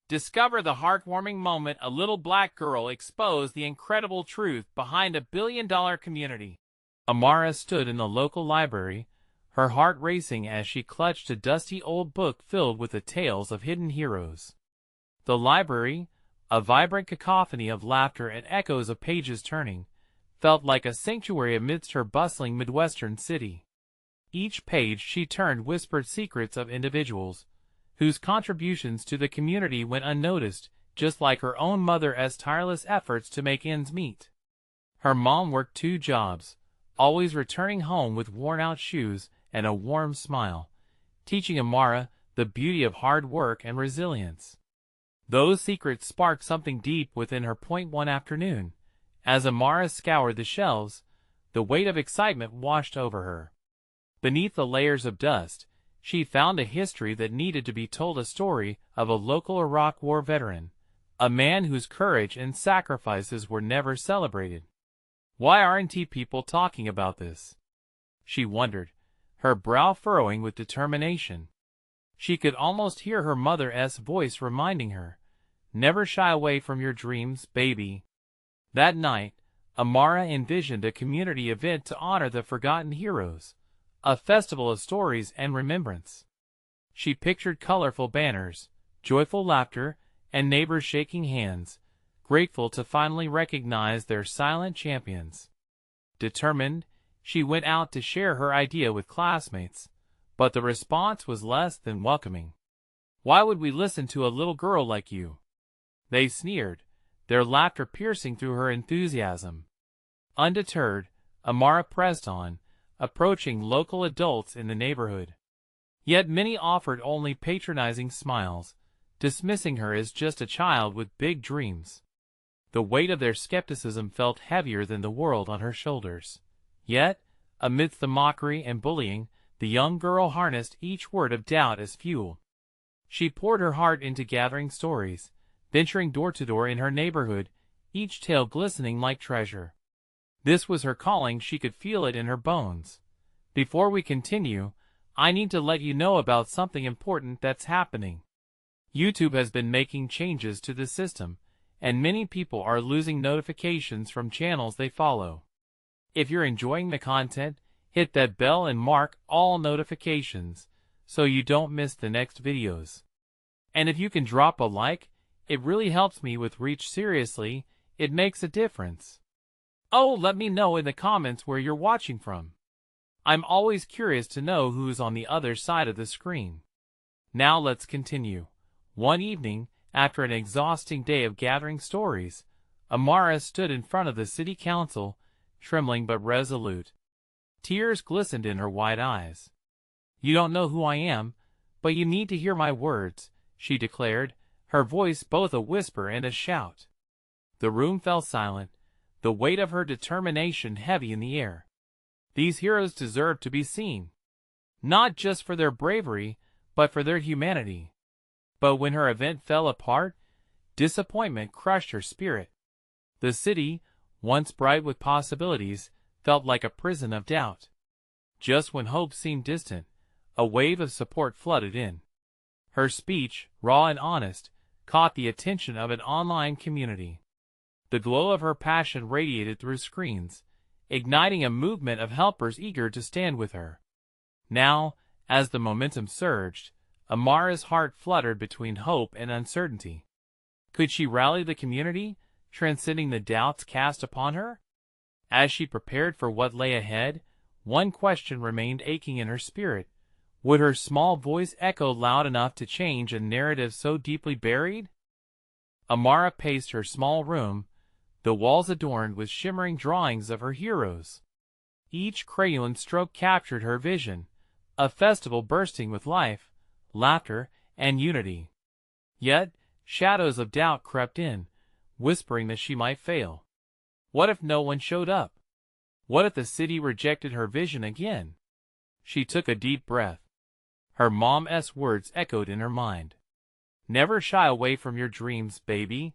Discover the heartwarming moment a little black girl exposed the incredible truth behind a billion-dollar community. Amara stood in the local library, her heart racing as she clutched a dusty old book filled with the tales of hidden heroes. The library, a vibrant cacophony of laughter and echoes of pages turning, felt like a sanctuary amidst her bustling Midwestern city. Each page she turned whispered secrets of individuals, whose contributions to the community went unnoticed, just like her own mother's tireless efforts to make ends meet. Her mom worked 2 jobs, always returning home with worn-out shoes and a warm smile, teaching Amara the beauty of hard work and resilience. Those secrets sparked something deep within her. One afternoon, as Amara scoured the shelves, the weight of excitement washed over her. Beneath the layers of dust, she found a history that needed to be told, a story of a local Iraq War veteran, a man whose courage and sacrifices were never celebrated. Why aren't people talking about this? She wondered, her brow furrowing with determination. She could almost hear her mother's voice reminding her, "Never shy away from your dreams, baby." That night, Amara envisioned a community event to honor the forgotten heroes, a festival of stories and remembrance. She pictured colorful banners, joyful laughter, and neighbors shaking hands, grateful to finally recognize their silent champions. Determined, she went out to share her idea with classmates, but the response was less than welcoming. "Why would we listen to a little girl like you?" they sneered, their laughter piercing through her enthusiasm. Undeterred, Amara pressed on, approaching local adults in the neighborhood. Yet many offered only patronizing smiles, dismissing her as just a child with big dreams. The weight of their skepticism felt heavier than the world on her shoulders. Yet, amidst the mockery and bullying, the young girl harnessed each word of doubt as fuel. She poured her heart into gathering stories, venturing door to door in her neighborhood, each tale glistening like treasure. This was her calling, she could feel it in her bones. Before we continue, I need to let you know about something important that's happening. YouTube has been making changes to the system, and many people are losing notifications from channels they follow. If you're enjoying the content, hit that bell and mark all notifications so you don't miss the next videos. And if you can drop a like, it really helps me with reach. Seriously, it makes a difference. Oh, let me know in the comments where you're watching from. I'm always curious to know who's on the other side of the screen. Now let's continue. One evening, after an exhausting day of gathering stories, Amara stood in front of the city council, trembling but resolute. Tears glistened in her wide eyes. "You don't know who I am, but you need to hear my words," she declared, her voice both a whisper and a shout. The room fell silent, the weight of her determination heavy in the air. These heroes deserved to be seen, not just for their bravery, but for their humanity. But when her event fell apart, disappointment crushed her spirit. The city, once bright with possibilities, felt like a prison of doubt. Just when hope seemed distant, a wave of support flooded in. Her speech, raw and honest, caught the attention of an online community. The glow of her passion radiated through screens, igniting a movement of helpers eager to stand with her. Now, as the momentum surged, Amara's heart fluttered between hope and uncertainty. Could she rally the community, transcending the doubts cast upon her? As she prepared for what lay ahead, one question remained aching in her spirit. Would her small voice echo loud enough to change a narrative so deeply buried? Amara paced her small room, the walls adorned with shimmering drawings of her heroes. Each crayon stroke captured her vision, a festival bursting with life, laughter, and unity. Yet, shadows of doubt crept in, whispering that she might fail. What if no one showed up? What if the city rejected her vision again? She took a deep breath. Her mom's words echoed in her mind. "Never shy away from your dreams, baby."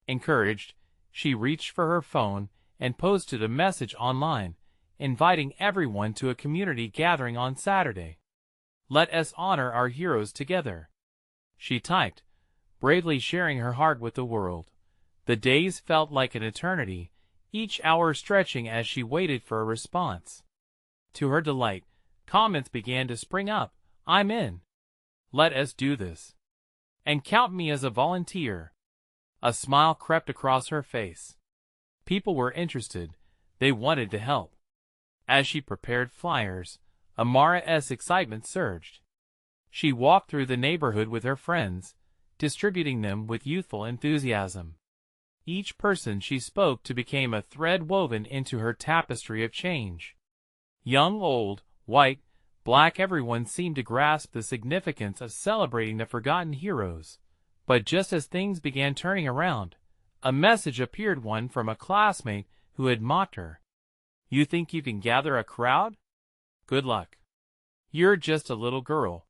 Encouraged, she reached for her phone and posted a message online, inviting everyone to a community gathering on Saturday. "Let us honor our heroes together," she typed, bravely sharing her heart with the world. The days felt like an eternity, each hour stretching as she waited for a response. To her delight, comments began to spring up. "I'm in. Let us do this. And count me as a volunteer." A smile crept across her face. People were interested. They wanted to help. As she prepared flyers, Amara's excitement surged. She walked through the neighborhood with her friends, distributing them with youthful enthusiasm. Each person she spoke to became a thread woven into her tapestry of change. Young, old, white, black, everyone seemed to grasp the significance of celebrating the forgotten heroes. But just as things began turning around, a message appeared, one from a classmate who had mocked her. "You think you can gather a crowd? Good luck. You're just a little girl."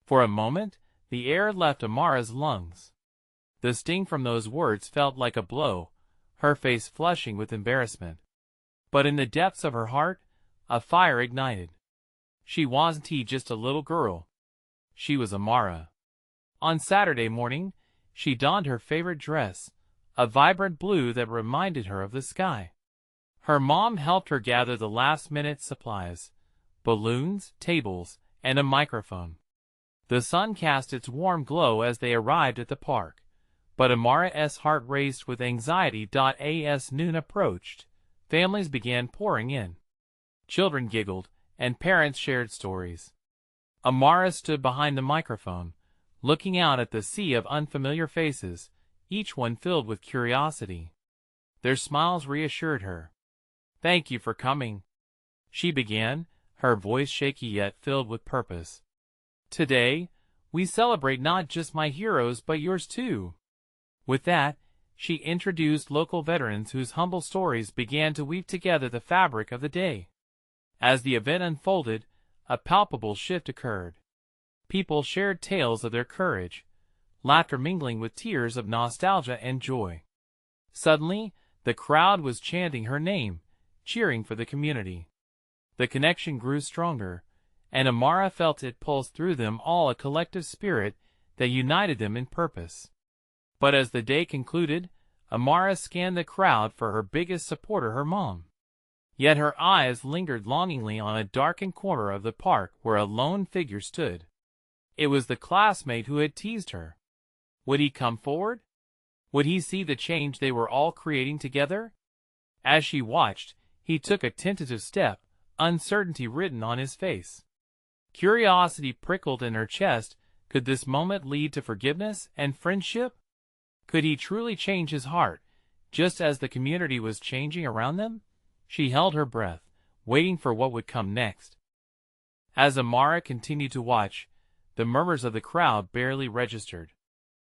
For a moment, the air left Amara's lungs. The sting from those words felt like a blow, her face flushing with embarrassment. But in the depths of her heart, a fire ignited. She wasn't just a little girl. She was Amara. On Saturday morning, she donned her favorite dress, a vibrant blue that reminded her of the sky. Her mom helped her gather the last-minute supplies: balloons, tables, and a microphone. The sun cast its warm glow as they arrived at the park, but Amara's heart raced with anxiety. As noon approached, families began pouring in. Children giggled, and parents shared stories. Amara stood behind the microphone, looking out at the sea of unfamiliar faces, each one filled with curiosity. Their smiles reassured her. "Thank you for coming," she began, her voice shaky yet filled with purpose. "Today, we celebrate not just my heroes but yours too." With that, she introduced local veterans whose humble stories began to weave together the fabric of the day. As the event unfolded, a palpable shift occurred. People shared tales of their courage, laughter mingling with tears of nostalgia and joy. Suddenly, the crowd was chanting her name, cheering for the community. The connection grew stronger, and Amara felt it pulse through them all, a collective spirit that united them in purpose. But as the day concluded, Amara scanned the crowd for her biggest supporter, her mom. Yet her eyes lingered longingly on a darkened corner of the park where a lone figure stood. It was the classmate who had teased her. Would he come forward? Would he see the change they were all creating together? As she watched, he took a tentative step, uncertainty written on his face. Curiosity prickled in her chest. Could this moment lead to forgiveness and friendship? Could he truly change his heart, just as the community was changing around them? She held her breath, waiting for what would come next. As Amara continued to watch, the murmurs of the crowd barely registered.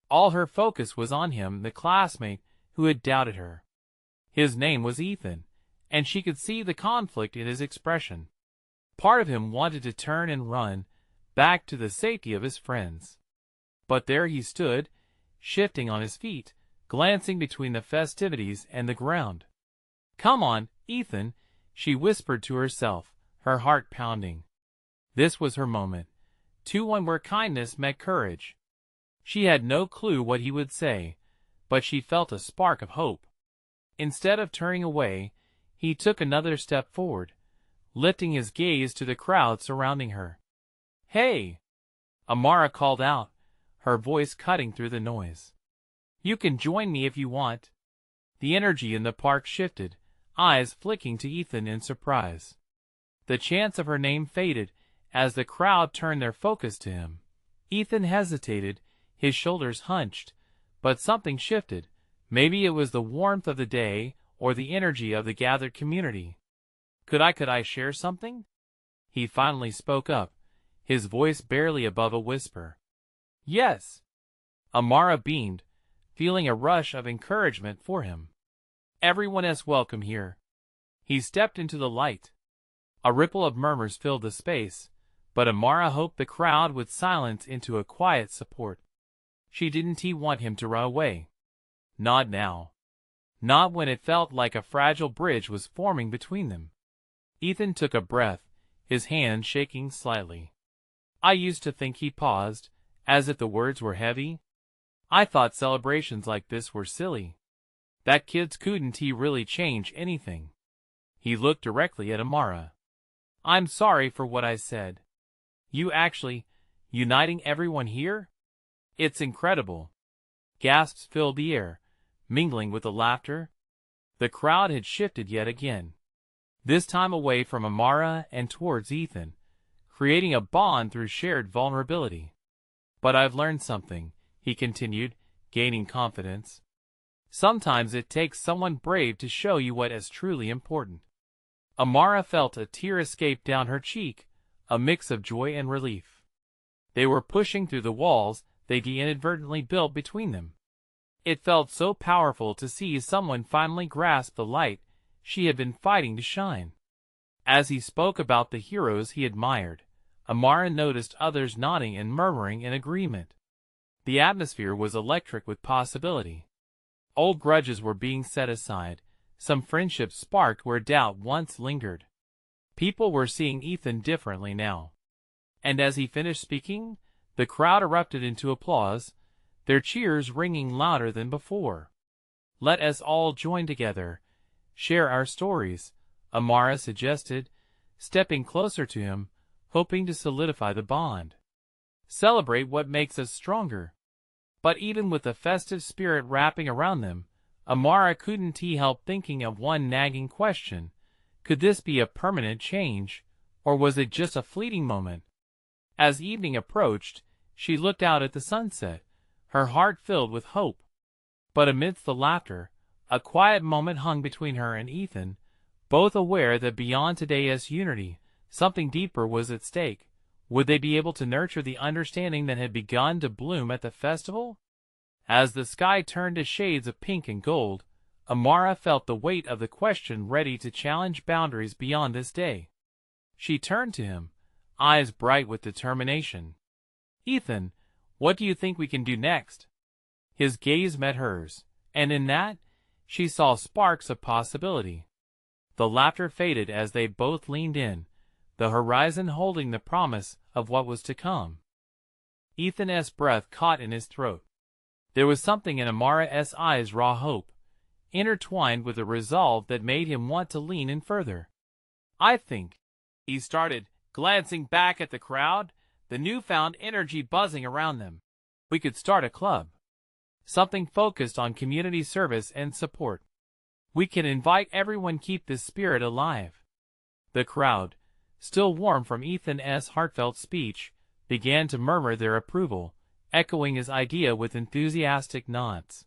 All her focus was on him, the classmate who had doubted her. His name was Ethan, and she could see the conflict in his expression. Part of him wanted to turn and run, back to the safety of his friends. But there he stood, shifting on his feet, glancing between the festivities and the ground. "Come on, Ethan," she whispered to herself, her heart pounding. This was her moment, one where kindness met courage. She had no clue what he would say, but she felt a spark of hope. Instead of turning away, he took another step forward, lifting his gaze to the crowd surrounding her. "Hey!" Amara called out, her voice cutting through the noise. "You can join me if you want." The energy in the park shifted, eyes flicking to Ethan in surprise. The chants of her name faded as the crowd turned their focus to him. Ethan hesitated, his shoulders hunched, but something shifted. Maybe it was the warmth of the day or the energy of the gathered community. Could I share something?" He finally spoke up, his voice barely above a whisper. "Yes." Amara beamed, feeling a rush of encouragement for him. "Everyone is welcome here." He stepped into the light. A ripple of murmurs filled the space, but Amara hoped the crowd would silence into a quiet support. She didn't want him to run away. Not now. Not when it felt like a fragile bridge was forming between them. Ethan took a breath, his hand shaking slightly. "I used to think," he paused, as if the words were heavy. I thought celebrations like this were silly. That kid's couldn't he really change anything? He looked directly at Amara. I'm sorry for what I said. You actually uniting everyone here? It's incredible. Gasps filled the air, mingling with the laughter. The crowd had shifted yet again, this time away from Amara and towards Ethan, creating a bond through shared vulnerability. But I've learned something, he continued, gaining confidence. Sometimes it takes someone brave to show you what is truly important. Amara felt a tear escape down her cheek, a mix of joy and relief. They were pushing through the walls they inadvertently built between them. It felt so powerful to see someone finally grasp the light she had been fighting to shine. As he spoke about the heroes he admired, Amara noticed others nodding and murmuring in agreement. The atmosphere was electric with possibility. Old grudges were being set aside, some friendships sparked where doubt once lingered. People were seeing Ethan differently now. And as he finished speaking, the crowd erupted into applause, their cheers ringing louder than before. Let us all join together, share our stories, Amara suggested, stepping closer to him, hoping to solidify the bond. Celebrate what makes us stronger. But even with the festive spirit wrapping around them, Amara couldn't help thinking of one nagging question. Could this be a permanent change, or was it just a fleeting moment? As evening approached, she looked out at the sunset, her heart filled with hope. But amidst the laughter, a quiet moment hung between her and Ethan, both aware that beyond today's unity, something deeper was at stake. Would they be able to nurture the understanding that had begun to bloom at the festival? As the sky turned to shades of pink and gold, Amara felt the weight of the question ready to challenge boundaries beyond this day. She turned to him, eyes bright with determination. Ethan, what do you think we can do next? His gaze met hers, and in that, she saw sparks of possibility. The laughter faded as they both leaned in, the horizon holding the promise of what was to come. Ethan's breath caught in his throat. There was something in Amara's eyes, raw hope, intertwined with a resolve that made him want to lean in further. I think, he started, glancing back at the crowd, the newfound energy buzzing around them. We could start a club. Something focused on community service and support. We can invite everyone, keep this spirit alive. The crowd, still warm from Ethan's heartfelt speech, began to murmur their approval, echoing his idea with enthusiastic nods.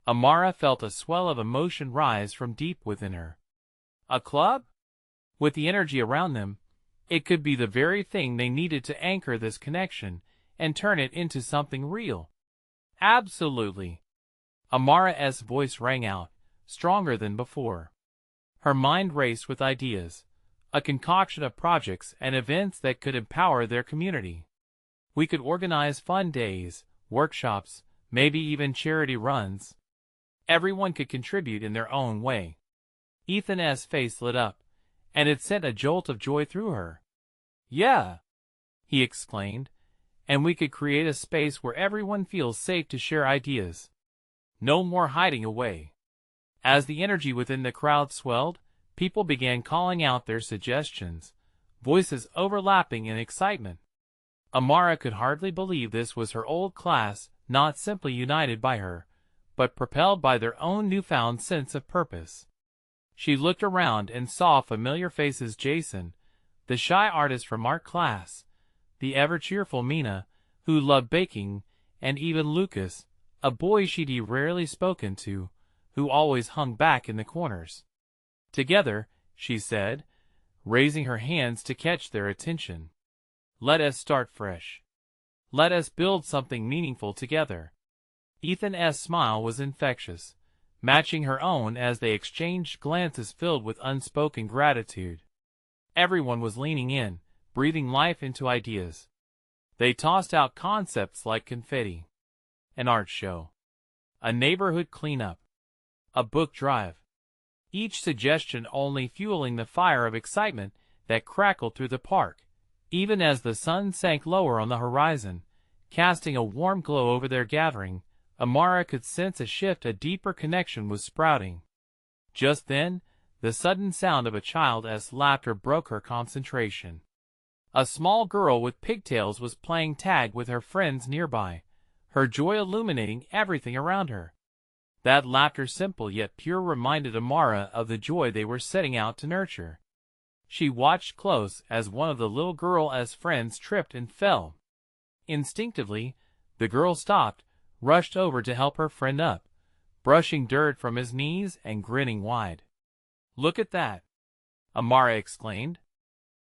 Amara felt a swell of emotion rise from deep within her. A club? With the energy around them, it could be the very thing they needed to anchor this connection and turn it into something real. Absolutely. Amara's voice rang out, stronger than before. Her mind raced with ideas, a concoction of projects and events that could empower their community. We could organize fun days, workshops, maybe even charity runs. Everyone could contribute in their own way. Ethan's face lit up, and it sent a jolt of joy through her. Yeah, he exclaimed, and we could create a space where everyone feels safe to share ideas. No more hiding away. As the energy within the crowd swelled, people began calling out their suggestions, voices overlapping in excitement. Amara could hardly believe this was her old class, not simply united by her, but propelled by their own newfound sense of purpose. She looked around and saw familiar faces: Jason, the shy artist from art class, the ever-cheerful Mina, who loved baking, and even Lucas, a boy she'd rarely spoken to, who always hung back in the corners. Together, she said, raising her hands to catch their attention. Let us start fresh. Let us build something meaningful together. Ethan's smile was infectious, matching her own as they exchanged glances filled with unspoken gratitude. Everyone was leaning in, breathing life into ideas. They tossed out concepts like confetti, an art show, a neighborhood cleanup, a book drive. Each suggestion only fueling the fire of excitement that crackled through the park, even as the sun sank lower on the horizon, casting a warm glow over their gathering. Amara could sense a shift, a deeper connection was sprouting. Just then, the sudden sound of a child's laughter broke her concentration. A small girl with pigtails was playing tag with her friends nearby, her joy illuminating everything around her. That laughter, simple yet pure, reminded Amara of the joy they were setting out to nurture. She watched close as one of the little girl's friends tripped and fell. Instinctively, the girl stopped, rushed over to help her friend up, brushing dirt from his knees and grinning wide. "Look at that!" Amara exclaimed.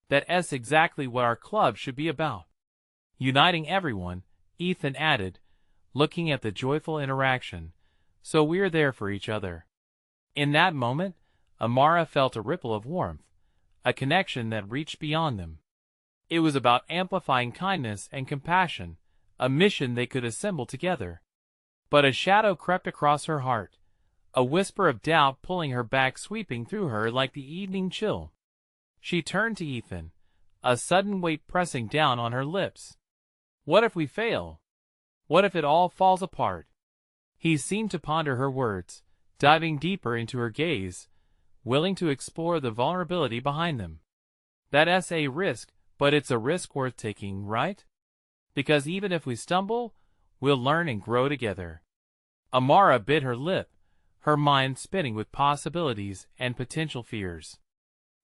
"That's exactly what our club should be about." "Uniting everyone," Ethan added, looking at the joyful interaction. "So we're there for each other." In that moment, Amara felt a ripple of warmth, a connection that reached beyond them. It was about amplifying kindness and compassion, a mission they could assemble together. But a shadow crept across her heart, a whisper of doubt pulling her back, sweeping through her like the evening chill. She turned to Ethan, a sudden weight pressing down on her lips. "What if we fail? What if it all falls apart?" He seemed to ponder her words, diving deeper into her gaze, willing to explore the vulnerability behind them. "That's a risk, but it's a risk worth taking, right? Because even if we stumble, we'll learn and grow together." Amara bit her lip, her mind spinning with possibilities and potential fears.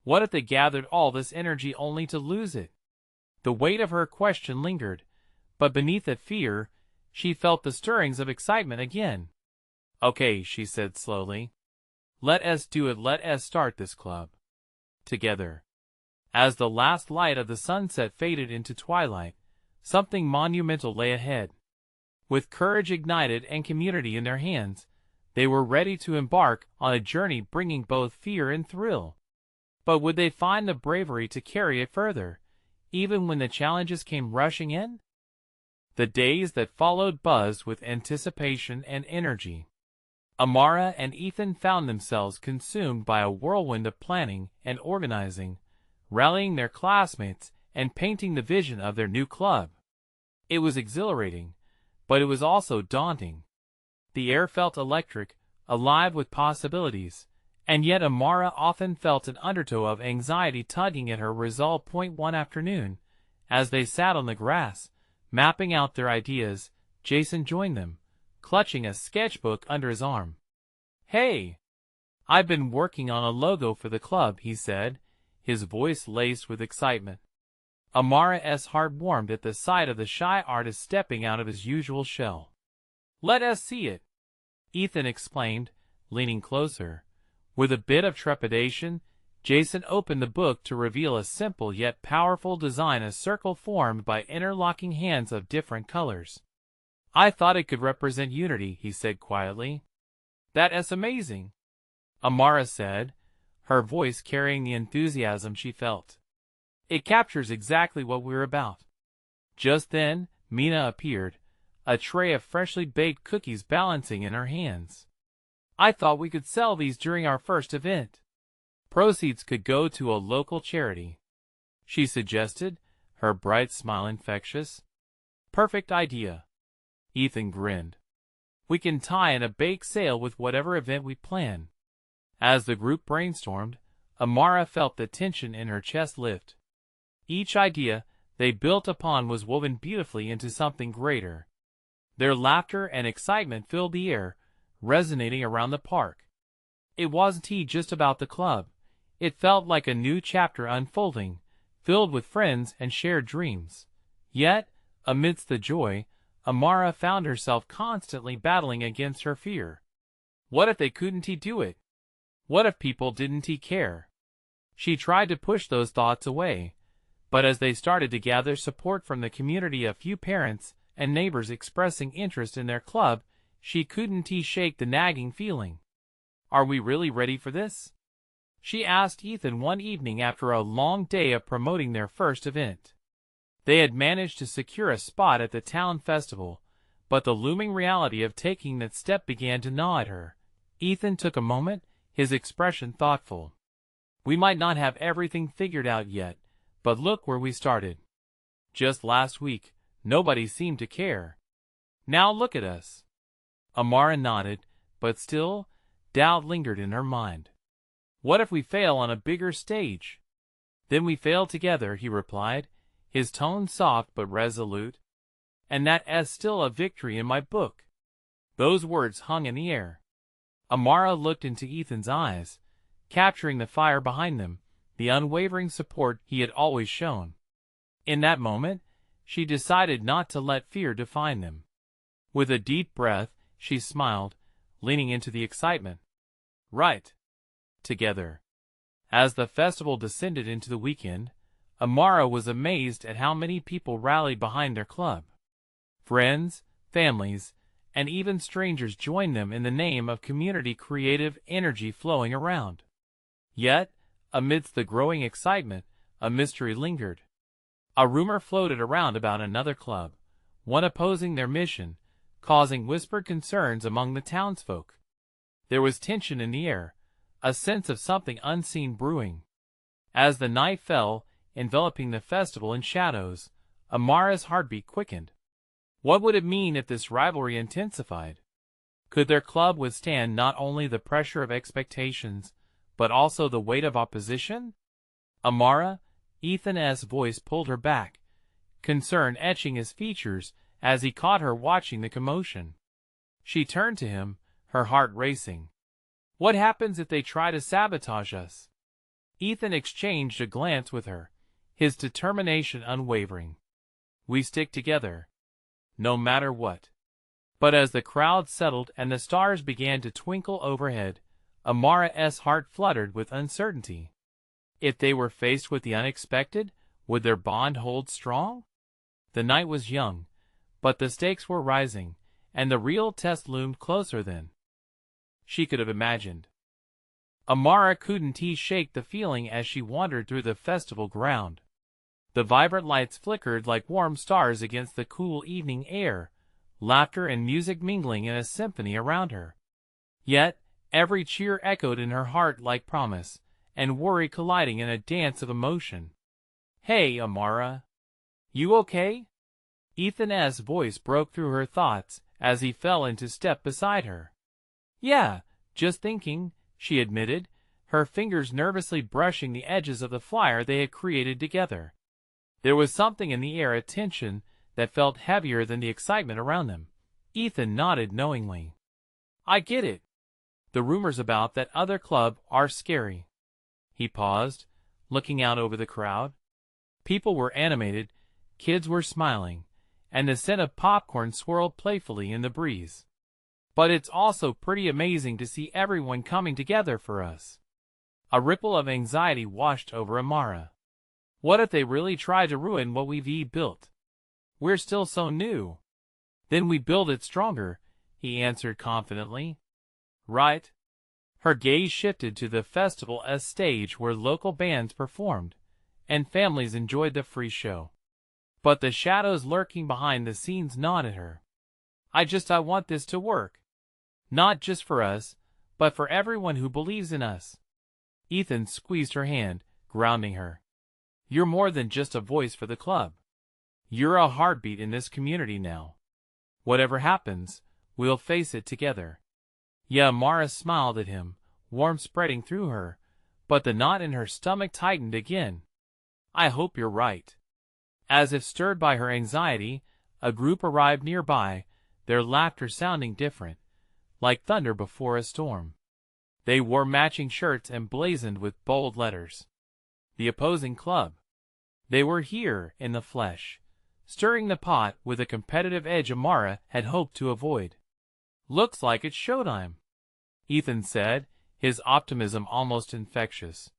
What if they gathered all this energy only to lose it? The weight of her question lingered, but beneath that fear, she felt the stirrings of excitement again. "Okay," she said slowly. "Let us do it. Let us start this club. Together." As the last light of the sunset faded into twilight, something monumental lay ahead. With courage ignited and community in their hands, they were ready to embark on a journey bringing both fear and thrill. But would they find the bravery to carry it further, even when the challenges came rushing in? The days that followed buzzed with anticipation and energy. Amara and Ethan found themselves consumed by a whirlwind of planning and organizing, rallying their classmates and painting the vision of their new club. It was exhilarating, but it was also daunting. The air felt electric, alive with possibilities, and yet Amara often felt an undertow of anxiety tugging at her resolve. One afternoon, as they sat on the grass, mapping out their ideas, Jason joined them, clutching a sketchbook under his arm. "Hey, I've been working on a logo for the club," he said, his voice laced with excitement. Amara's heart warmed at the sight of the shy artist stepping out of his usual shell. "Let us see it," Ethan exclaimed, leaning closer. With a bit of trepidation, Jason opened the book to reveal a simple yet powerful design, a circle formed by interlocking hands of different colors. "I thought it could represent unity," he said quietly. "That's amazing," Amara said, her voice carrying the enthusiasm she felt. "It captures exactly what we're about." Just then, Mina appeared, a tray of freshly baked cookies balancing in her hands. "I thought we could sell these during our first event. Proceeds could go to a local charity," she suggested, her bright smile infectious. "Perfect idea." Ethan grinned. "We can tie in a bake sale with whatever event we plan." As the group brainstormed, Amara felt the tension in her chest lift. Each idea they built upon was woven beautifully into something greater. Their laughter and excitement filled the air, resonating around the park. It wasn't just about the club. It felt like a new chapter unfolding, filled with friends and shared dreams. Yet, amidst the joy, Amara found herself constantly battling against her fear. What if they couldn't do it? What if people didn't care? She tried to push those thoughts away, but as they started to gather support from the community, a few parents and neighbors expressing interest in their club, she couldn't shake the nagging feeling. "Are we really ready for this?" she asked Ethan one evening after a long day of promoting their first event. They had managed to secure a spot at the town festival, but the looming reality of taking that step began to gnaw at her. Ethan took a moment, his expression thoughtful. "We might not have everything figured out yet, but look where we started. Just last week, nobody seemed to care. Now look at us." Amara nodded, but still, doubt lingered in her mind. What if we fail on a bigger stage? Then we fail together, he replied, his tone soft but resolute. And that is still a victory in my book. Those words hung in the air. Amara looked into Ethan's eyes, capturing the fire behind them, the unwavering support he had always shown. In that moment, she decided not to let fear define them. With a deep breath, she smiled, leaning into the excitement. Right. Together. As the festival descended into the weekend, Amara was amazed at how many people rallied behind their club. Friends, families, and even strangers joined them in the name of community creative energy flowing around. Yet, amidst the growing excitement, a mystery lingered. A rumor floated around about another club, one opposing their mission, causing whispered concerns among the townsfolk. There was tension in the air, a sense of something unseen brewing. As the night fell, enveloping the festival in shadows, Amara's heartbeat quickened. What would it mean if this rivalry intensified? Could their club withstand not only the pressure of expectations, but also the weight of opposition? Amara, Ethan's voice pulled her back, concern etching his features as he caught her watching the commotion. She turned to him, her heart racing. What happens if they try to sabotage us? Ethan exchanged a glance with her, his determination unwavering. We stick together. No matter what. But as the crowd settled and the stars began to twinkle overhead, Amara's heart fluttered with uncertainty. If they were faced with the unexpected, would their bond hold strong? The night was young, but the stakes were rising, and the real test loomed closer than she could have imagined. Amara couldn't shake the feeling as she wandered through the festival ground. The vibrant lights flickered like warm stars against the cool evening air, laughter and music mingling in a symphony around her. Yet, every cheer echoed in her heart like promise, and worry colliding in a dance of emotion. Hey, Amara. You okay? Ethan's voice broke through her thoughts as he fell into step beside her. Yeah, just thinking, she admitted, her fingers nervously brushing the edges of the flyer they had created together. There was something in the air, a tension that felt heavier than the excitement around them. Ethan nodded knowingly. I get it. The rumors about that other club are scary. He paused, looking out over the crowd. People were animated, kids were smiling, and the scent of popcorn swirled playfully in the breeze. But it's also pretty amazing to see everyone coming together for us. A ripple of anxiety washed over Amara. What if they really try to ruin what we've built? We're still so new. Then we build it stronger, he answered confidently. Right? Her gaze shifted to the festival's stage where local bands performed, and families enjoyed the free show. But the shadows lurking behind the scenes gnawed at her. I want this to work. Not just for us, but for everyone who believes in us. Ethan squeezed her hand, grounding her. You're more than just a voice for the club. You're a heartbeat in this community now. Whatever happens, we'll face it together. Yeah, Amara smiled at him, warmth spreading through her, but the knot in her stomach tightened again. I hope you're right. As if stirred by her anxiety, a group arrived nearby, their laughter sounding different, like thunder before a storm. They wore matching shirts emblazoned with bold letters. The opposing club. They were here in the flesh, stirring the pot with a competitive edge Amara had hoped to avoid. Looks like it's showtime, Ethan said, his optimism almost infectious.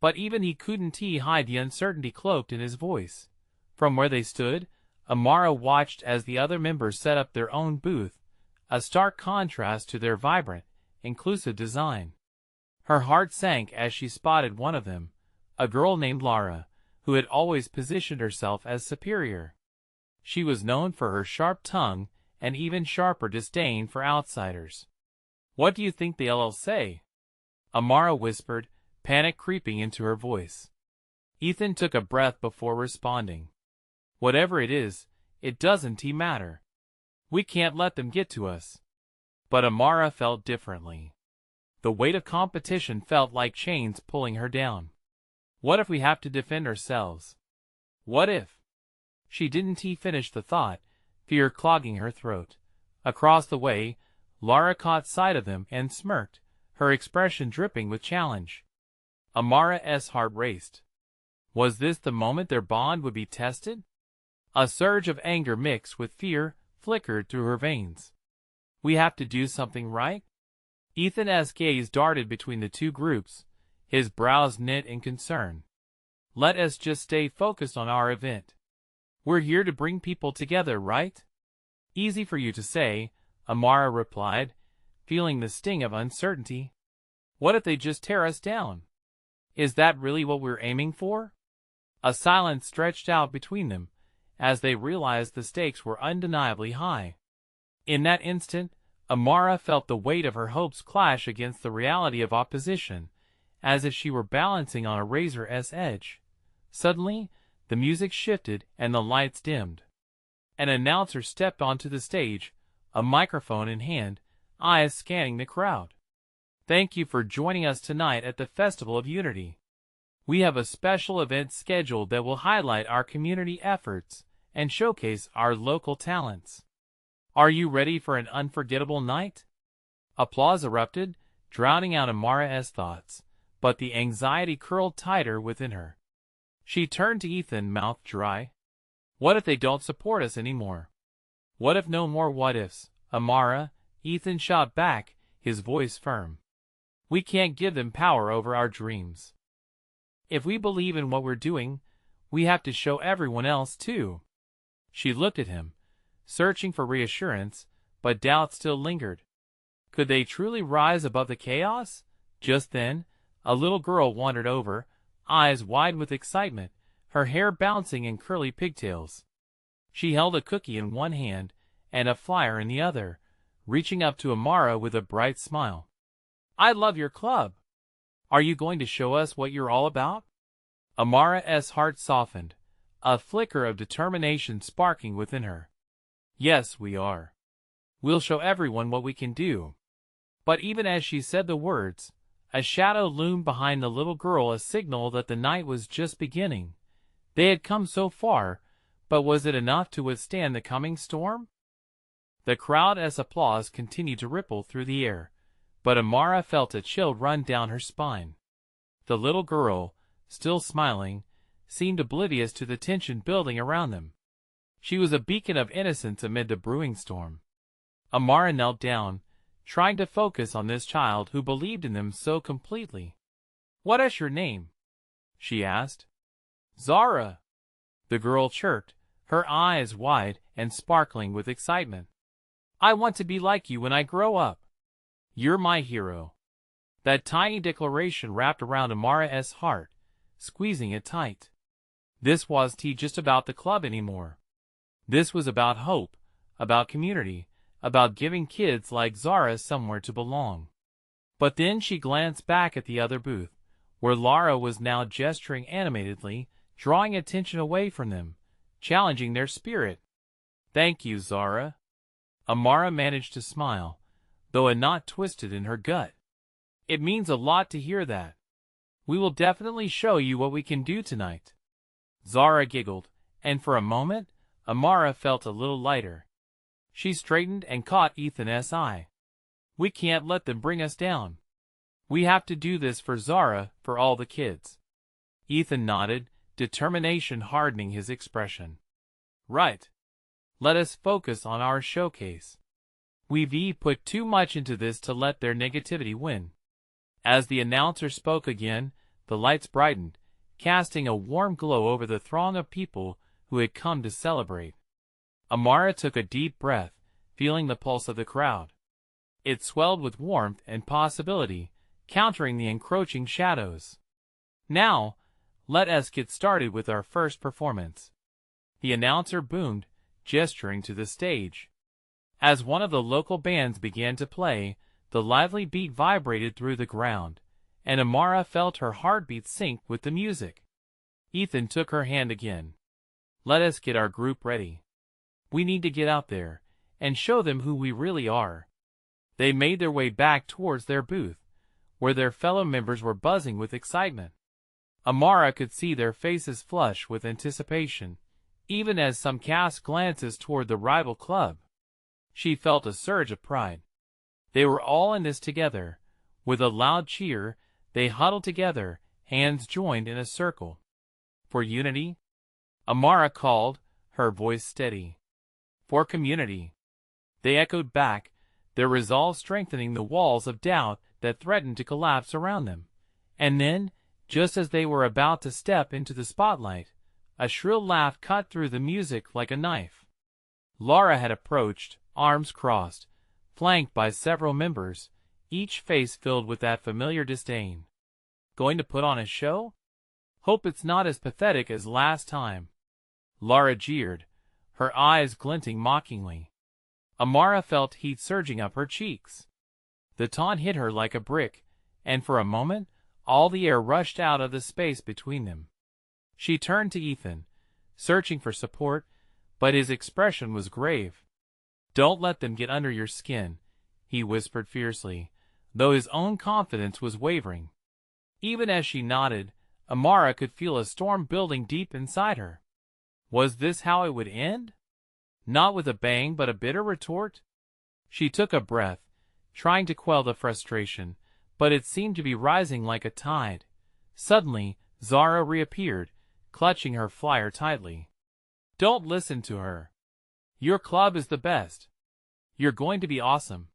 But even he couldn't hide the uncertainty cloaked in his voice. From where they stood, Amara watched as the other members set up their own booth, a stark contrast to their vibrant, inclusive design. Her heart sank as she spotted one of them, a girl named Lara, who had always positioned herself as superior. She was known for her sharp tongue and even sharper disdain for outsiders. What do you think they'll say? Amara whispered, panic creeping into her voice. Ethan took a breath before responding. Whatever it is, it doesn't matter. We can't let them get to us. But Amara felt differently. The weight of competition felt like chains pulling her down. What if we have to defend ourselves? What if? She didn't finish the thought, fear clogging her throat. Across the way, Lara caught sight of them and smirked, her expression dripping with challenge. Amara's heart raced. Was this the moment their bond would be tested? A surge of anger mixed with fear flickered through her veins. We have to do something, right? Ethan's gaze darted between the two groups, his brows knit in concern. Let us just stay focused on our event. We're here to bring people together, right? Easy for you to say, Amara replied, feeling the sting of uncertainty. What if they just tear us down? Is that really what we're aiming for? A silence stretched out between them, as they realized the stakes were undeniably high. In that instant, Amara felt the weight of her hopes clash against the reality of opposition, as if she were balancing on a razor's edge. Suddenly, the music shifted and the lights dimmed. An announcer stepped onto the stage, a microphone in hand, eyes scanning the crowd. Thank you for joining us tonight at the Festival of Unity. We have a special event scheduled that will highlight our community efforts and showcase our local talents. Are you ready for an unforgettable night? Applause erupted, drowning out Amara's thoughts, but the anxiety curled tighter within her. She turned to Ethan, mouth dry. What if they don't support us anymore? What if no more what ifs, Amara? Ethan shot back, his voice firm. We can't give them power over our dreams. If we believe in what we're doing, we have to show everyone else too. She looked at him, searching for reassurance, but doubt still lingered. Could they truly rise above the chaos? Just then, a little girl wandered over, eyes wide with excitement, her hair bouncing in curly pigtails. She held a cookie in one hand and a flyer in the other, reaching up to Amara with a bright smile. I love your club. Are you going to show us what you're all about? Amara's heart softened, a flicker of determination sparking within her. Yes, we are. We'll show everyone what we can do. But even as she said the words, a shadow loomed behind the little girl, a signal that the night was just beginning. They had come so far, but was it enough to withstand the coming storm? The crowd's applause continued to ripple through the air, but Amara felt a chill run down her spine. The little girl, still smiling, seemed oblivious to the tension building around them. She was a beacon of innocence amid the brewing storm. Amara knelt down, trying to focus on this child who believed in them so completely. What is your name? She asked. Zara, the girl chirped, her eyes wide and sparkling with excitement. I want to be like you when I grow up. You're my hero. That tiny declaration wrapped around Amara's heart, squeezing it tight. This wasn't just about the club anymore. This was about hope, about community, about giving kids like Zara somewhere to belong. But then she glanced back at the other booth, where Lara was now gesturing animatedly, drawing attention away from them, challenging their spirit. Thank you, Zara. Amara managed to smile, though a knot twisted in her gut. It means a lot to hear that. We will definitely show you what we can do tonight. Zara giggled, and for a moment, Amara felt a little lighter. She straightened and caught Ethan's eye. We can't let them bring us down. We have to do this for Zara, for all the kids. Ethan nodded, determination hardening his expression. Right. Let us focus on our showcase. We've put too much into this to let their negativity win. As the announcer spoke again, the lights brightened, casting a warm glow over the throng of people who had come to celebrate. Amara took a deep breath, feeling the pulse of the crowd. It swelled with warmth and possibility, countering the encroaching shadows. Now, let us get started with our first performance. The announcer boomed, gesturing to the stage. As one of the local bands began to play, the lively beat vibrated through the ground, and Amara felt her heartbeat sync with the music. Ethan took her hand again. Let us get our group ready. We need to get out there and show them who we really are. They made their way back towards their booth, where their fellow members were buzzing with excitement. Amara could see their faces flush with anticipation, even as some cast glances toward the rival club. She felt a surge of pride. They were all in this together. With a loud cheer, they huddled together, hands joined in a circle. For unity? Amara called, her voice steady. For community. They echoed back, their resolve strengthening the walls of doubt that threatened to collapse around them. And then, just as they were about to step into the spotlight, a shrill laugh cut through the music like a knife. Laura had approached, arms crossed, flanked by several members, each face filled with that familiar disdain. Going to put on a show? Hope it's not as pathetic as last time. Laura jeered, her eyes glinting mockingly. Amara felt heat surging up her cheeks. The taunt hit her like a brick, and for a moment, all the air rushed out of the space between them. She turned to Ethan, searching for support, but his expression was grave. "Don't let them get under your skin," he whispered fiercely, though his own confidence was wavering. Even as she nodded, Amara could feel a storm building deep inside her. Was this how it would end? Not with a bang but a bitter retort? She took a breath, trying to quell the frustration, but it seemed to be rising like a tide. Suddenly, Zara reappeared, clutching her flyer tightly. "Don't listen to her. Your club is the best. You're going to be awesome."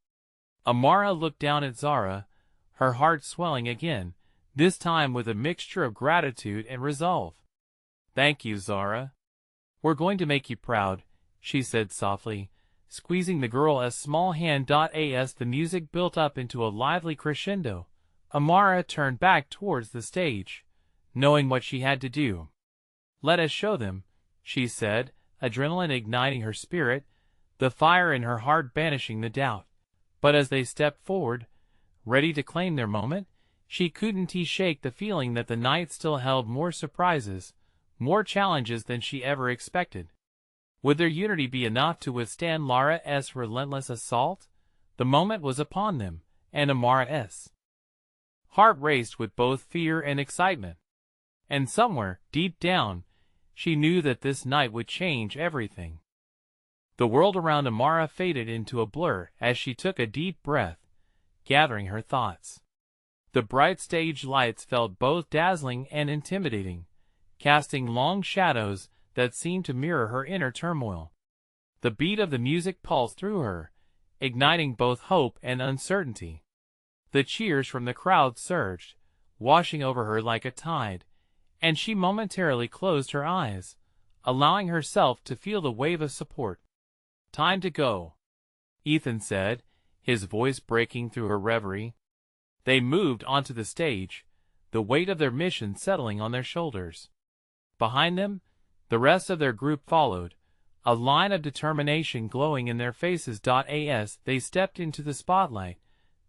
Amara looked down at Zara, her heart swelling again, this time with a mixture of gratitude and resolve. "Thank you, Zara. We're going to make you proud," she said softly, squeezing the girl's small hand. As the music built up into a lively crescendo, Amara turned back towards the stage, knowing what she had to do. "Let us show them," she said, adrenaline igniting her spirit, the fire in her heart banishing the doubt. But as they stepped forward, ready to claim their moment, she couldn't shake the feeling that the night still held more surprises, more challenges than she ever expected. Would their unity be enough to withstand Laura's relentless assault? The moment was upon them, and Amara's heart raced with both fear and excitement. And somewhere, deep down, she knew that this night would change everything. The world around Amara faded into a blur as she took a deep breath, gathering her thoughts. The bright stage lights felt both dazzling and intimidating, casting long shadows that seemed to mirror her inner turmoil. The beat of the music pulsed through her, igniting both hope and uncertainty. The cheers from the crowd surged, washing over her like a tide, and she momentarily closed her eyes, allowing herself to feel the wave of support. "Time to go," Ethan said, his voice breaking through her reverie. They moved onto the stage, the weight of their mission settling on their shoulders. Behind them, the rest of their group followed, a line of determination glowing in their faces. As they stepped into the spotlight,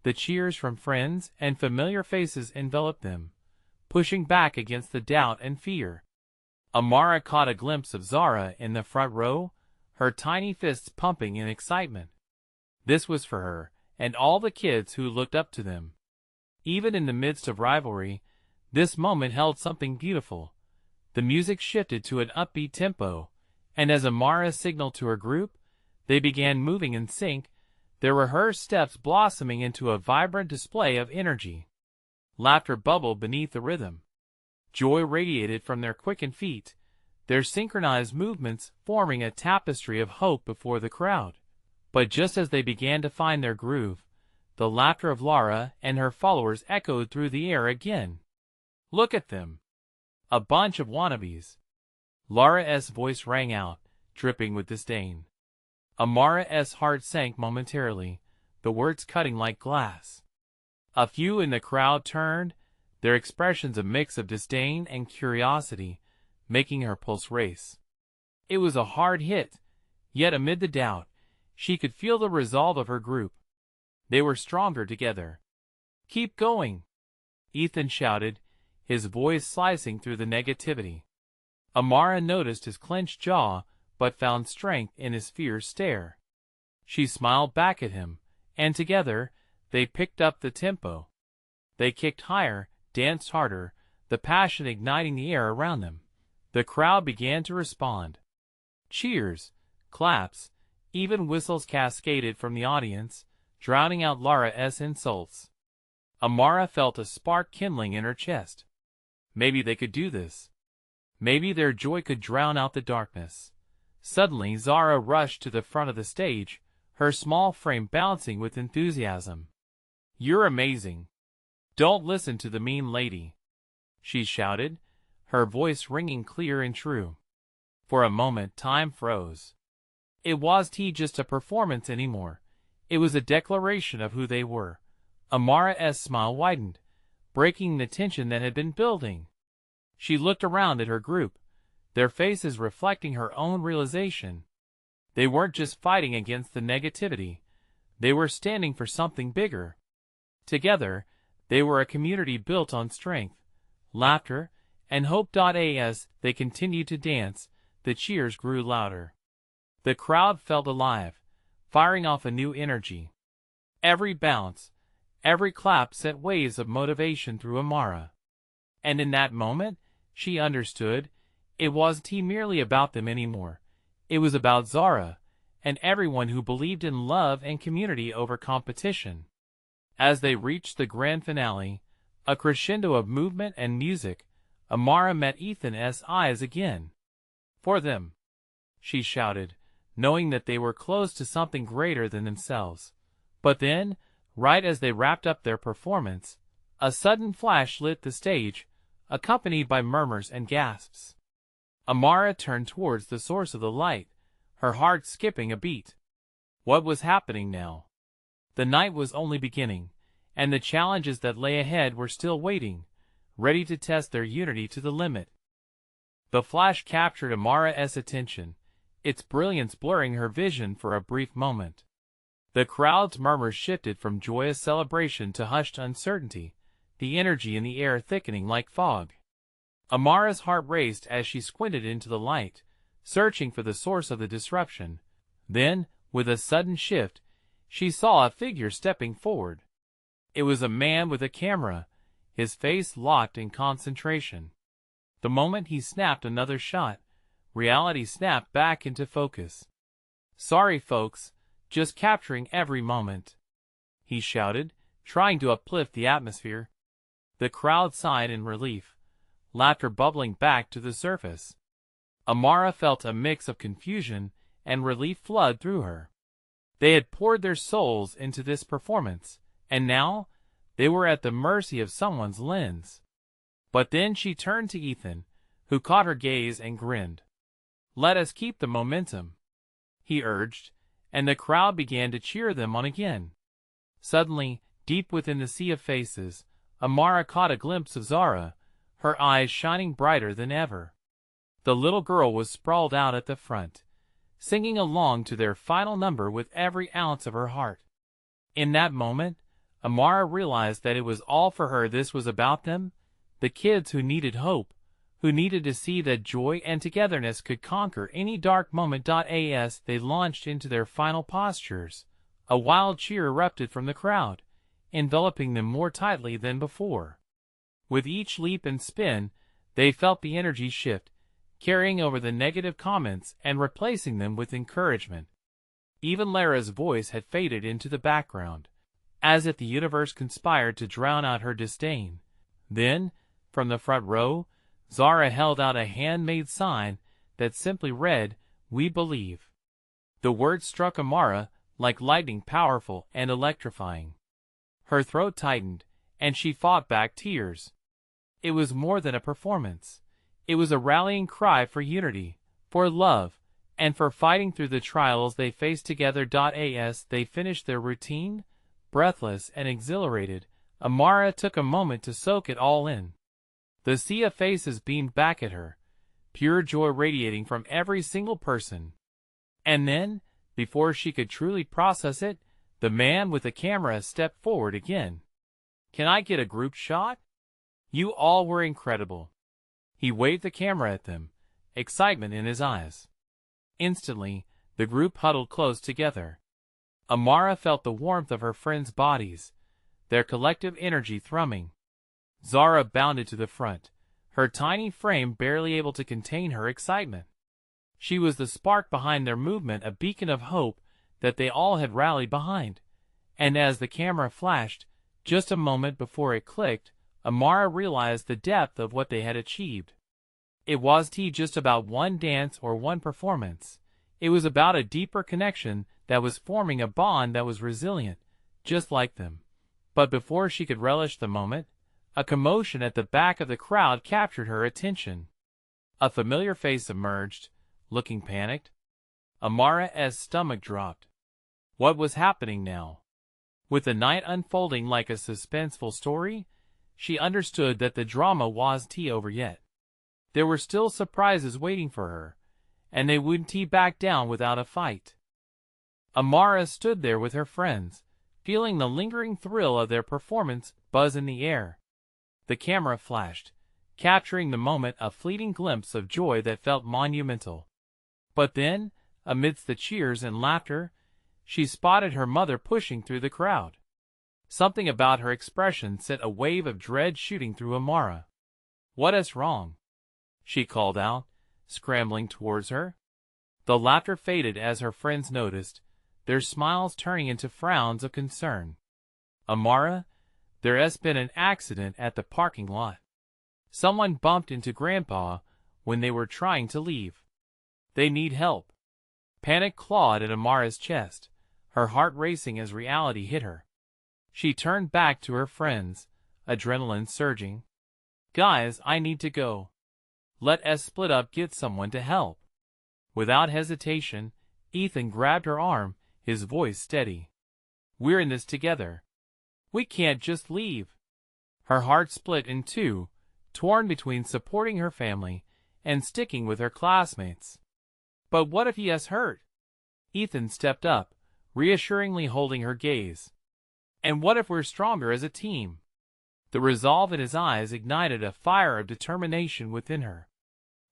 the cheers from friends and familiar faces enveloped them, pushing back against the doubt and fear. Amara caught a glimpse of Zara in the front row, her tiny fists pumping in excitement. This was for her, and all the kids who looked up to them. Even in the midst of rivalry, this moment held something beautiful. The music shifted to an upbeat tempo, and as Amara signaled to her group, they began moving in sync, their rehearsed steps blossoming into a vibrant display of energy. Laughter bubbled beneath the rhythm. Joy radiated from their quickened feet, their synchronized movements forming a tapestry of hope before the crowd. But just as they began to find their groove, the laughter of Laura and her followers echoed through the air again. "Look at them. A bunch of wannabes." Laura's voice rang out, dripping with disdain. Amara's heart sank momentarily, the words cutting like glass. A few in the crowd turned, their expressions a mix of disdain and curiosity, making her pulse race. It was a hard hit, yet amid the doubt, she could feel the resolve of her group. They were stronger together. "Keep going," Ethan shouted, his voice slicing through the negativity. Amara noticed his clenched jaw, but found strength in his fierce stare. She smiled back at him, and together, they picked up the tempo. They kicked higher, danced harder, the passion igniting the air around them. The crowd began to respond. Cheers, claps, even whistles cascaded from the audience, drowning out Lara's insults. Amara felt a spark kindling in her chest. Maybe they could do this. Maybe their joy could drown out the darkness. Suddenly Zara rushed to the front of the stage, her small frame bouncing with enthusiasm. "You're amazing. Don't listen to the mean lady," she shouted, her voice ringing clear and true. For a moment time froze. It wasn't just a performance anymore. It was a declaration of who they were. Amara's smile widened, breaking the tension that had been building. She looked around at her group, their faces reflecting her own realization. They weren't just fighting against the negativity. They were standing for something bigger. Together, they were a community built on strength, laughter, and hope. As they continued to dance, the cheers grew louder. The crowd felt alive, firing off a new energy. Every bounce, every clap sent waves of motivation through Amara. And in that moment, she understood, it wasn't merely about them anymore. It was about Zara, and everyone who believed in love and community over competition. As they reached the grand finale, a crescendo of movement and music, Amara met Ethan's eyes again. "For them," she shouted, knowing that they were close to something greater than themselves. But then, right as they wrapped up their performance, a sudden flash lit the stage, accompanied by murmurs and gasps. Amara turned towards the source of the light, her heart skipping a beat. What was happening now? The night was only beginning, and the challenges that lay ahead were still waiting, ready to test their unity to the limit. The flash captured Amara's attention, its brilliance blurring her vision for a brief moment. The crowd's murmurs shifted from joyous celebration to hushed uncertainty, the energy in the air thickening like fog. Amara's heart raced as she squinted into the light, searching for the source of the disruption. Then, with a sudden shift, she saw a figure stepping forward. It was a man with a camera, his face locked in concentration. The moment he snapped another shot, reality snapped back into focus. "Sorry, folks, just capturing every moment," he shouted, trying to uplift the atmosphere. The crowd sighed in relief, laughter bubbling back to the surface. Amara felt a mix of confusion and relief flood through her. They had poured their souls into this performance, and now they were at the mercy of someone's lens. But then she turned to Ethan, who caught her gaze and grinned. "Let us keep the momentum," he urged, and the crowd began to cheer them on again. Suddenly, deep within the sea of faces, Amara caught a glimpse of Zara, her eyes shining brighter than ever. The little girl was sprawled out at the front, singing along to their final number with every ounce of her heart. In that moment, Amara realized that it was all for her. This was about them, the kids who needed hope, who needed to see that joy and togetherness could conquer any dark moment. As they launched into their final postures, a wild cheer erupted from the crowd, enveloping them more tightly than before. With each leap and spin, they felt the energy shift, carrying over the negative comments and replacing them with encouragement. Even Lara's voice had faded into the background, as if the universe conspired to drown out her disdain. Then, from the front row, Zara held out a handmade sign that simply read, "We believe." The words struck Amara like lightning, powerful and electrifying. Her throat tightened, and she fought back tears. It was more than a performance. It was a rallying cry for unity, for love, and for fighting through the trials they faced together. As they finished their routine, breathless and exhilarated, Amara took a moment to soak it all in. The sea of faces beamed back at her, pure joy radiating from every single person. And then, before she could truly process it, the man with the camera stepped forward again. "Can I get a group shot? You all were incredible." He waved the camera at them, excitement in his eyes. Instantly, the group huddled close together. Amara felt the warmth of her friends' bodies, their collective energy thrumming. Zara bounded to the front, her tiny frame barely able to contain her excitement. She was the spark behind their movement, a beacon of hope that they all had rallied behind. And as the camera flashed, just a moment before it clicked, Amara realized the depth of what they had achieved. It wasn't just about one dance or one performance. It was about a deeper connection that was forming, a bond that was resilient, just like them. But before she could relish the moment, a commotion at the back of the crowd captured her attention. A familiar face emerged, looking panicked. Amara's stomach dropped. What was happening now? With the night unfolding like a suspenseful story, she understood that the drama wasn't over yet. There were still surprises waiting for her, and they wouldn't back down without a fight. Amara stood there with her friends, feeling the lingering thrill of their performance buzz in the air. The camera flashed, capturing the moment, a fleeting glimpse of joy that felt monumental. But then, amidst the cheers and laughter, she spotted her mother pushing through the crowd. Something about her expression sent a wave of dread shooting through Amara. "What is wrong?" she called out, scrambling towards her. The laughter faded as her friends noticed, their smiles turning into frowns of concern. "Amara, there's been an accident at the parking lot. Someone bumped into Grandpa when they were trying to leave. They need help." Panic clawed at Amara's chest, her heart racing as reality hit her. She turned back to her friends, adrenaline surging. "Guys, I need to go. Let us split up, get someone to help." Without hesitation, Ethan grabbed her arm, his voice steady. "We're in this together. We can't just leave." Her heart split in two, torn between supporting her family and sticking with her classmates. "But what if he is hurt?" Ethan stepped up, reassuringly holding her gaze. "And what if we're stronger as a team?" The resolve in his eyes ignited a fire of determination within her.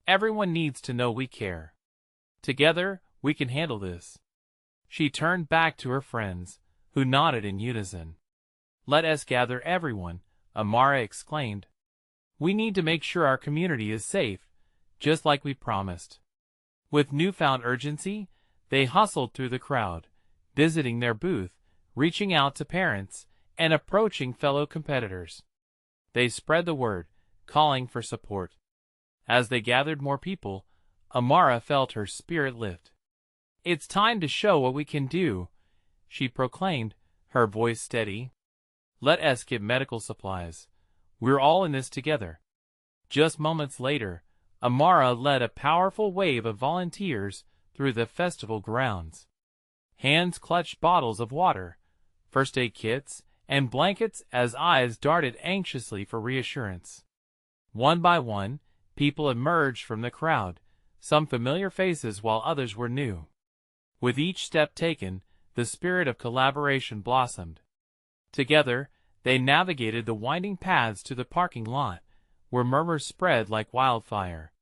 "Everyone needs to know we care. Together, we can handle this." She turned back to her friends, who nodded in unison. "Let us gather everyone," Amara exclaimed. "We need to make sure our community is safe, just like we promised." With newfound urgency, they hustled through the crowd, visiting their booth, reaching out to parents, and approaching fellow competitors. They spread the word, calling for support. As they gathered more people, Amara felt her spirit lift. "It's time to show what we can do," she proclaimed, her voice steady. "Let us get medical supplies. We're all in this together." Just moments later, Amara led a powerful wave of volunteers through the festival grounds. Hands clutched bottles of water, first aid kits, and blankets as eyes darted anxiously for reassurance. One by one, people emerged from the crowd, some familiar faces while others were new. With each step taken, the spirit of collaboration blossomed. Together, they navigated the winding paths to the parking lot, where murmurs spread like wildfire.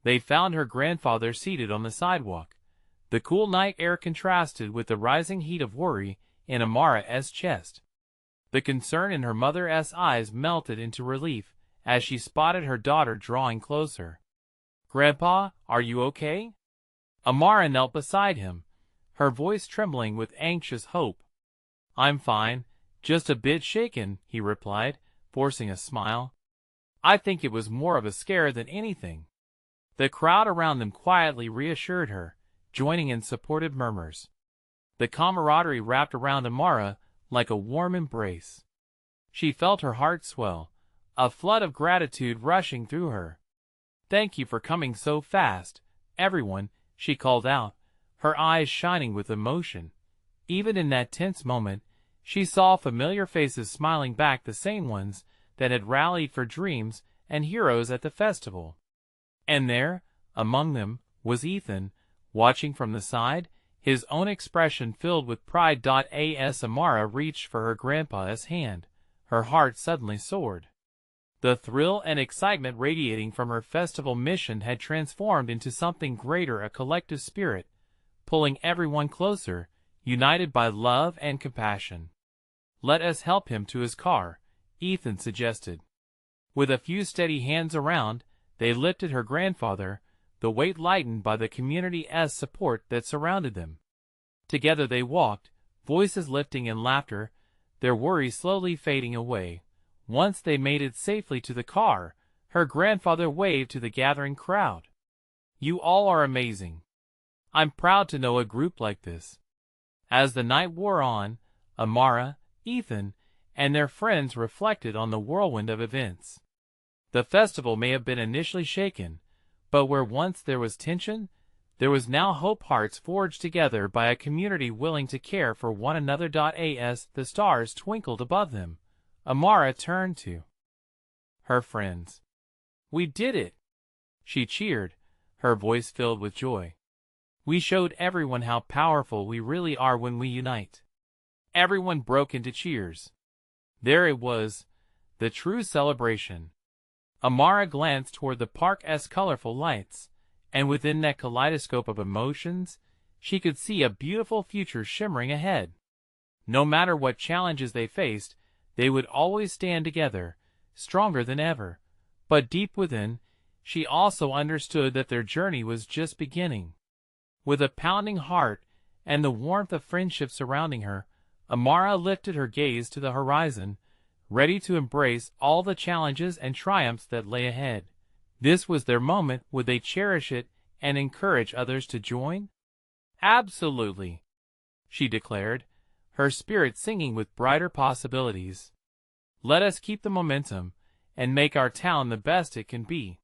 They found her grandfather seated on the sidewalk. The cool night air contrasted with the rising heat of worry in Amara's chest. The concern in her mother's eyes melted into relief as she spotted her daughter drawing closer. "Grandpa, are you okay?" Amara knelt beside him, her voice trembling with anxious hope. "I'm fine, just a bit shaken," he replied, forcing a smile. "I think it was more of a scare than anything." The crowd around them quietly reassured her, joining in supportive murmurs. The camaraderie wrapped around Amara like a warm embrace. She felt her heart swell, a flood of gratitude rushing through her. "Thank you for coming so fast, everyone," she called out, her eyes shining with emotion. Even in that tense moment, she saw familiar faces smiling back, the same ones that had rallied for dreams and heroes at the festival. And there, among them, was Ethan, watching from the side, his own expression filled with pride. As Amara reached for her grandpa's hand, her heart suddenly soared. The thrill and excitement radiating from her festival mission had transformed into something greater, a collective spirit, pulling everyone closer, united by love and compassion. "Let us help him to his car," Ethan suggested. With a few steady hands around, they lifted her grandfather, the weight lightened by the community's support that surrounded them. Together they walked, voices lifting in laughter, their worries slowly fading away. Once they made it safely to the car, her grandfather waved to the gathering crowd. "You all are amazing. I'm proud to know a group like this." As the night wore on, Amara, Ethan, and their friends reflected on the whirlwind of events. The festival may have been initially shaken, but where once there was tension, there was now hope, hearts forged together by a community willing to care for one another. As the stars twinkled above them, Amara turned to her friends. "We did it!" she cheered, her voice filled with joy. "We showed everyone how powerful we really are when we unite." Everyone broke into cheers. There it was, the true celebration. Amara glanced toward the park's colorful lights, and within that kaleidoscope of emotions, she could see a beautiful future shimmering ahead. No matter what challenges they faced, they would always stand together, stronger than ever. But deep within, she also understood that their journey was just beginning. With a pounding heart and the warmth of friendship surrounding her, Amara lifted her gaze to the horizon, ready to embrace all the challenges and triumphs that lay ahead. This was their moment. Would they cherish it and encourage others to join? "Absolutely," she declared, her spirit singing with brighter possibilities. "Let us keep the momentum and make our town the best it can be."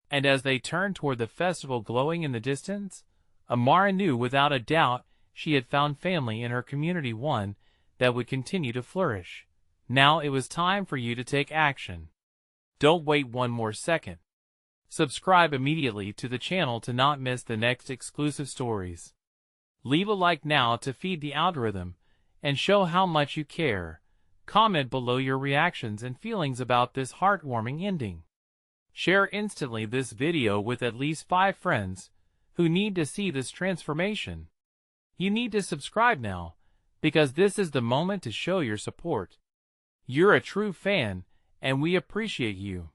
And as they turned toward the festival glowing in the distance, Amara knew without a doubt she had found family in her community, one that would continue to flourish. Now it was time for you to take action. Don't wait one more second. Subscribe immediately to the channel to not miss the next exclusive stories. Leave a like now to feed the algorithm and show how much you care. Comment below your reactions and feelings about this heartwarming ending. Share instantly this video with at least 5 friends who need to see this transformation. You need to subscribe now, because this is the moment to show your support. You're a true fan, and we appreciate you.